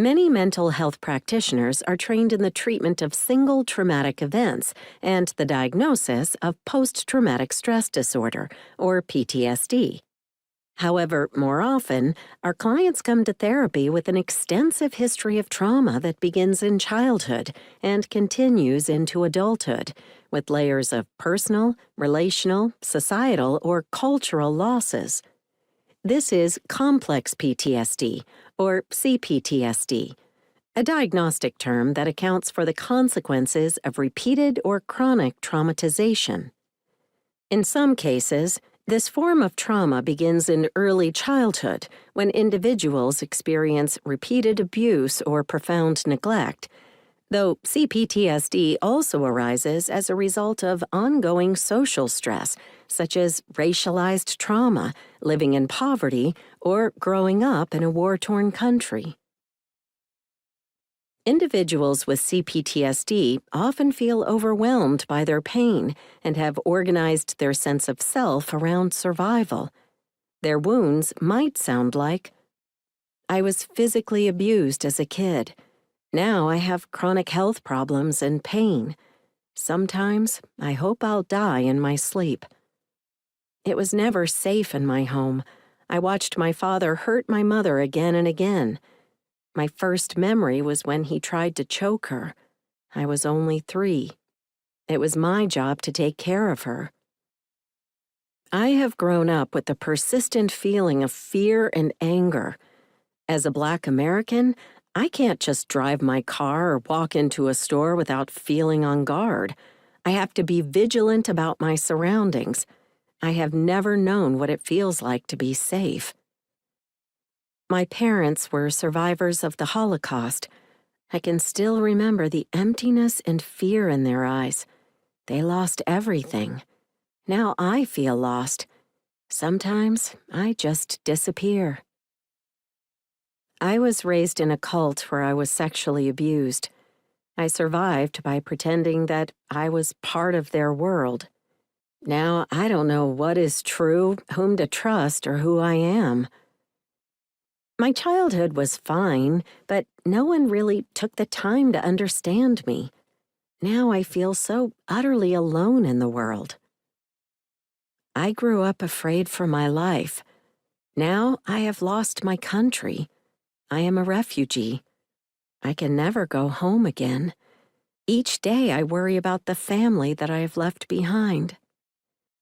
Many mental health practitioners are trained in the treatment of single traumatic events and the diagnosis of post-traumatic stress disorder, or PTSD. However, more often, our clients come to therapy with an extensive history of trauma that begins in childhood and continues into adulthood, with layers of personal, relational, societal, or cultural losses. This is complex PTSD, or CPTSD, a diagnostic term that accounts for the consequences of repeated or chronic traumatization. In some cases, this form of trauma begins in early childhood when individuals experience repeated abuse or profound neglect, though CPTSD also arises as a result of ongoing social stress, such as racialized trauma, living in poverty, or growing up in a war-torn country. Individuals with CPTSD often feel overwhelmed by their pain and have organized their sense of self around survival. Their wounds might sound like, "I was physically abused as a kid. Now I have chronic health problems and pain. Sometimes I hope I'll die in my sleep. It was never safe in my home. I watched my father hurt my mother again and again. My first memory was when he tried to choke her. I was only 3. It was my job to take care of her." I have grown up with the persistent feeling of fear and anger. As a Black American, I can't just drive my car or walk into a store without feeling on guard. I have to be vigilant about my surroundings. I have never known what it feels like to be safe. My parents were survivors of the Holocaust. I can still remember the emptiness and fear in their eyes. They lost everything. Now I feel lost. Sometimes I just disappear. I was raised in a cult where I was sexually abused. I survived by pretending that I was part of their world. Now I don't know what is true, whom to trust, or who I am. My childhood was fine, but no one really took the time to understand me. Now I feel so utterly alone in the world. I grew up afraid for my life. Now I have lost my country. I am a refugee. I can never go home again. Each day I worry about the family that I have left behind.